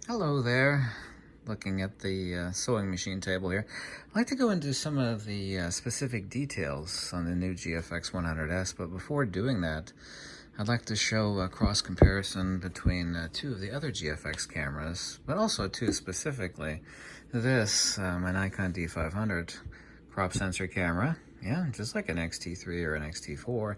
Hello there. Looking at the sewing machine table here. I'd like to go into some of the specific details on the new GFX100S, but before doing that, I'd like to show a cross comparison between two of the other GFX cameras, but also two specifically. This, my Nikon D500 crop sensor camera, yeah, just like an XT3 or an XT4,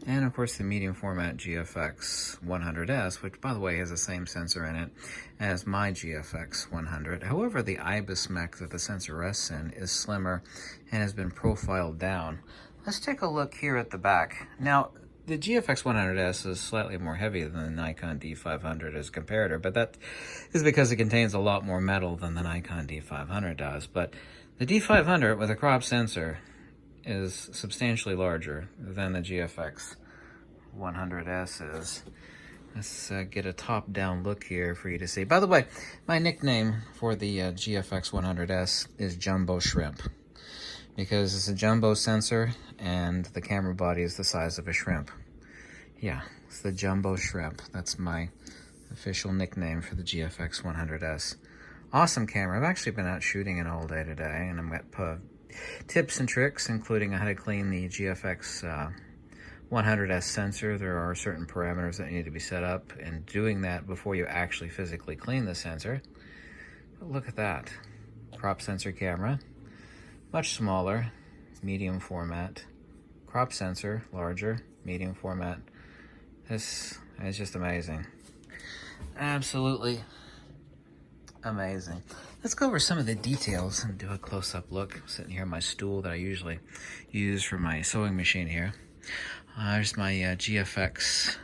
and of course the medium format GFX100S, which by the way has the same sensor in it as my GFX100. However, the IBIS mech that the sensor rests in is slimmer and has been profiled down. Let's take a look here at the back. Now, the GFX100S is slightly more heavy than the Nikon D500 as a comparator, but that is because it contains a lot more metal than the Nikon D500 does. But the D500 with a crop sensor is substantially larger than the GFX100S is. Let's get a top-down look here for you to see. By the way, my nickname for the GFX100S is Jumbo Shrimp, because it's a jumbo sensor and the camera body is the size of a shrimp. Yeah, it's the Jumbo Shrimp. That's my official nickname for the GFX100S. Awesome camera. I've actually been out shooting it all day today, and I'm got tips and tricks, including how to clean the GFX100S sensor. There are certain parameters that need to be set up, and doing that before you actually physically clean the sensor. But look at that. Crop sensor camera. Much smaller, medium format. Crop sensor, larger, medium format. This is just amazing. Absolutely amazing. Let's go over some of the details and do a close-up look. I'm sitting here on my stool that I usually use for my sewing machine here. There's my GFX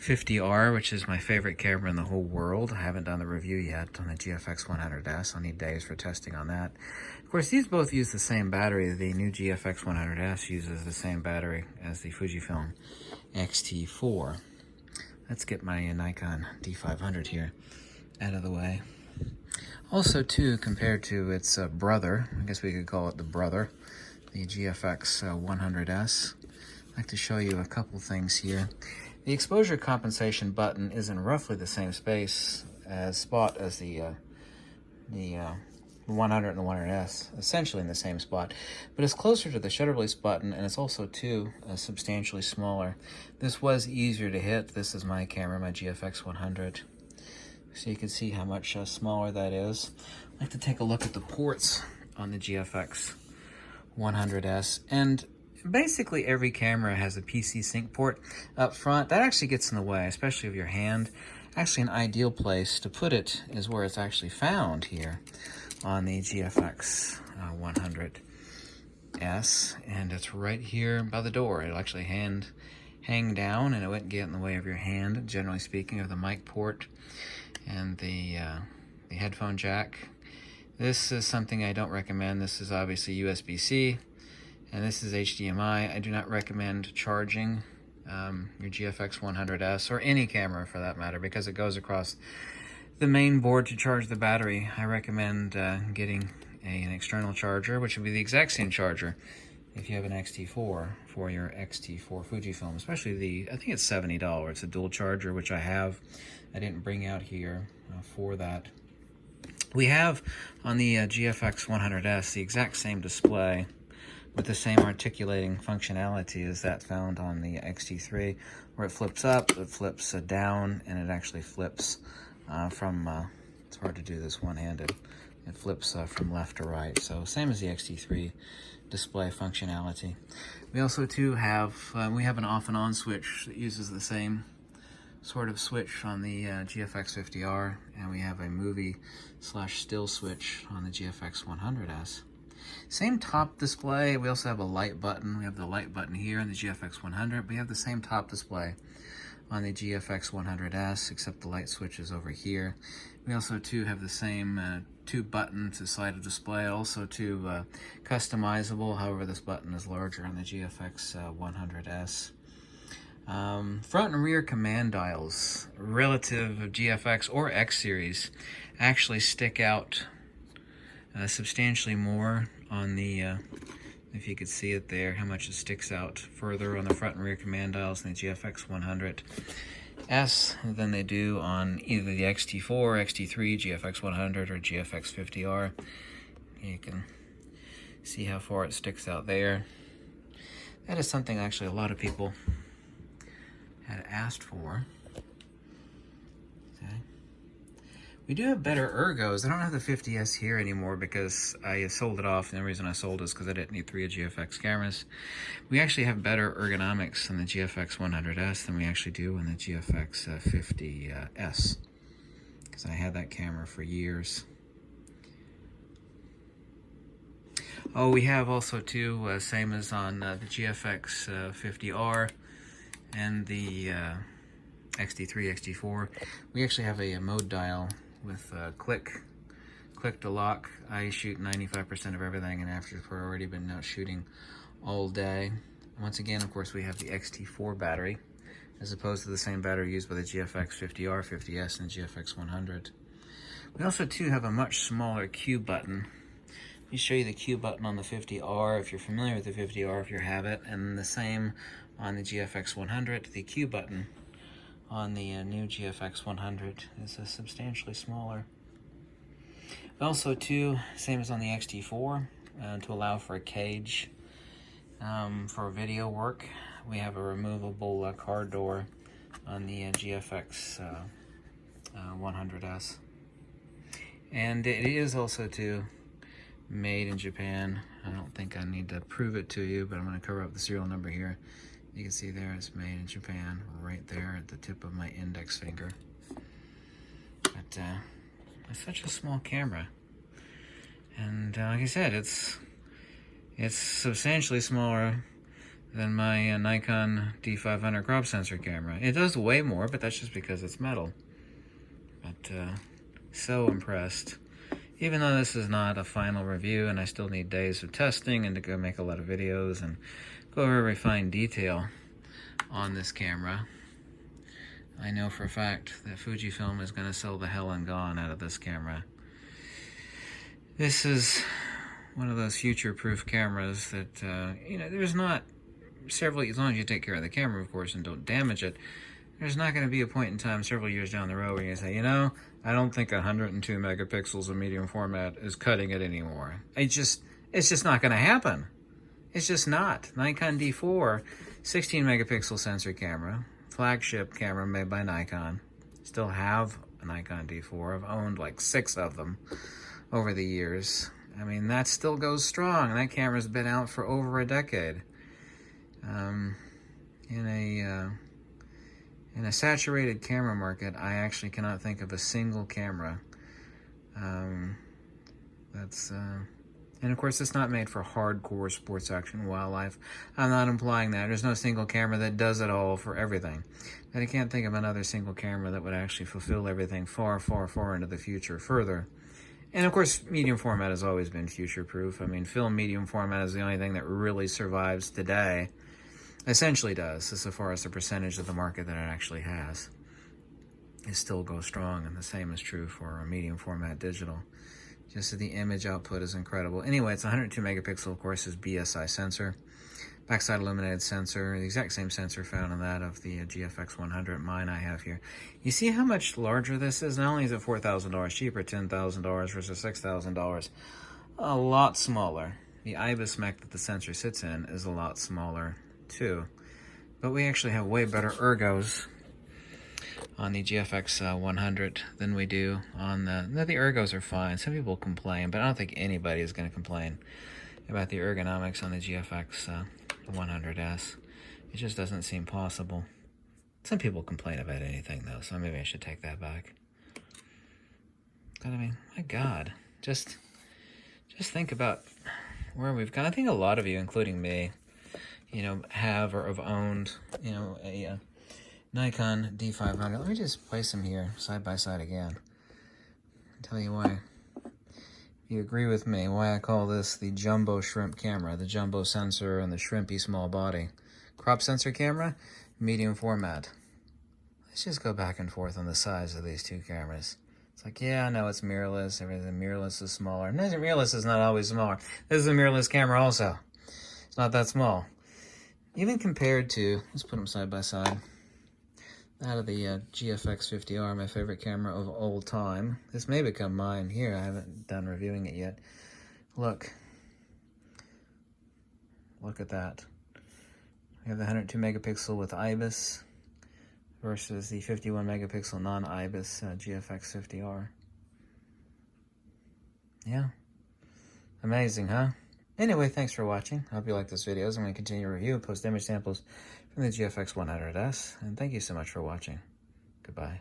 50R, which is my favorite camera in the whole world. I haven't done the review yet on the GFX100S. I'll need days for testing on that. Of course, these both use the same battery. The new GFX100S uses the same battery as the Fujifilm X-T4. Let's get my Nikon D500 here out of the way. Also, too, compared to its brother, I guess we could call it the brother, the GFX100S, I'd like to show you a couple things here. The exposure compensation button is in roughly the same spot as the 100 and the 100S, essentially in the same spot, but it's closer to the shutter release button, and it's also too substantially smaller. This was easier to hit. This is my camera, my GFX100, so you can see how much smaller that is. I'd like to take a look at the ports on the GFX100S, and basically every camera has a PC sync port up front. That actually gets in the way, especially of your hand. Actually, an ideal place to put it is where it's actually found here on the GFX100S, and it's right here by the door. It'll actually hang down, and it wouldn't get in the way of your hand, generally speaking, of the mic port and the headphone jack. This is something I don't recommend. This is obviously USB-C, and this is HDMI. I do not recommend charging your GFX100S, or any camera for that matter, because it goes across the main board to charge the battery. I recommend getting an external charger, which would be the exact same charger if you have an XT4 for your XT4 Fujifilm, especially I think it's $70. It's a dual charger, which I have. I didn't bring out here for that. We have on the GFX100S the exact same display with the same articulating functionality as that found on the XT3, where it flips up, it flips down, and it actually flips it's hard to do this one-handed, it flips from left to right. So same as the XT3 display functionality. We also too have, we have an off and on switch that uses the same sort of switch on the GFX50R, and we have a movie/still switch on the GFX100S. Same top display. We also have a light button. We have the light button here on the GFX100. We have the same top display on the GFX100S, except the light switch is over here. We also too have the same two buttons to side of display, also too customizable. However, this button is larger on the GFX100S. Front and rear command dials relative of GFX or X series actually stick out substantially more on the if you could see it there, how much it sticks out further on the front and rear command dials in the GFX100. than they do on either the XT4, XT3, GFX100, or GFX50R. You can see how far it sticks out there. That is something actually a lot of people had asked for. Okay. We do have better ergos. I don't have the 50S here anymore because I sold it off, and the reason I sold it is because I didn't need 3 GFX cameras. We actually have better ergonomics on the GFX100S than we actually do on the GFX50S, because I had that camera for years. Oh, we have also too, same as on the GFX50R and the XT3, XT4, we actually have a mode dial with click to lock. I shoot 95% of everything, and after I've already been out shooting all day. Once again, of course, we have the XT4 battery, as opposed to the same battery used by the GFX50R, 50S, and GFX100. We also too have a much smaller Q button. Let me show you the Q button on the 50R if you're familiar with the 50R, if you have it, and the same on the GFX100. The Q button on the new GFX100 is substantially smaller. Also too, same as on the XT4, to allow for a cage for video work, we have a removable car door on the GFX100S. And it is also too made in Japan. I don't think I need to prove it to you, but I'm going to cover up the serial number here. You can see there it's made in Japan, right there at the tip of my index finger. But it's such a small camera, and like I said, it's substantially smaller than my Nikon D500 crop sensor camera. It does weigh more, but that's just because it's metal. But so impressed. Even though this is not a final review, and I still need days of testing and to go make a lot of videos and go over every fine detail on this camera, I know for a fact that Fujifilm is going to sell the hell and gone out of this camera. This is one of those future-proof cameras that, you know, there's not several, as long as you take care of the camera, of course, and don't damage it, there's not going to be a point in time several years down the road where you say, you know, I don't think 102 megapixels of medium format is cutting it anymore. It's just not going to happen. It's just not. Nikon D4, 16 megapixel sensor camera, flagship camera made by Nikon. Still have a Nikon D4. I've owned like 6 of them over the years. I mean, that still goes strong, and that camera's been out for over a decade. In a saturated camera market, I actually cannot think of a single camera and of course, it's not made for hardcore sports action wildlife. I'm not implying that. There's no single camera that does it all for everything. And I can't think of another single camera that would actually fulfill everything far, far, far into the future further. And of course, medium format has always been future-proof. I mean, film medium format is the only thing that really survives today. Essentially does, as far as the percentage of the market that it actually has. It still goes strong, and the same is true for medium format digital. Just that the image output is incredible. Anyway, it's 102 megapixel, of course, is BSI sensor. Backside illuminated sensor, the exact same sensor found in that of the GFX100, mine I have here. You see how much larger this is? Not only is it $4,000 cheaper, $10,000 versus $6,000, a lot smaller. The IBIS mech that the sensor sits in is a lot smaller too. But we actually have way better ergos on the GFX100 than we do on the ergos are fine. Some people complain, but I don't think anybody is going to complain about the ergonomics on the GFX100S. It just doesn't seem possible. Some people complain about anything though, so maybe I should take that back. But I mean, my God, just think about where we've gone. I think a lot of you, including me, you know, have or have owned, you know, a Nikon D500. Let me just place them here side by side again. I'll tell you why. If you agree with me, why I call this the jumbo shrimp camera, the jumbo sensor and the shrimpy small body. Crop sensor camera, medium format. Let's just go back and forth on the size of these two cameras. It's like, yeah, I know it's mirrorless. Everything mirrorless is smaller. No, mirrorless is not always smaller. This is a mirrorless camera also. It's not that small. Even compared to, let's put them side by side. out of the GFX50R, my favorite camera of all time. This may become mine here. I haven't done reviewing it yet. Look at that. We have the 102 megapixel with IBIS versus the 51 megapixel non-IBIS GFX50R. Yeah, amazing, huh? Anyway, thanks for watching. I hope you like this video. I'm going to continue to review and post image samples from the GFX100S. And thank you so much for watching. Goodbye.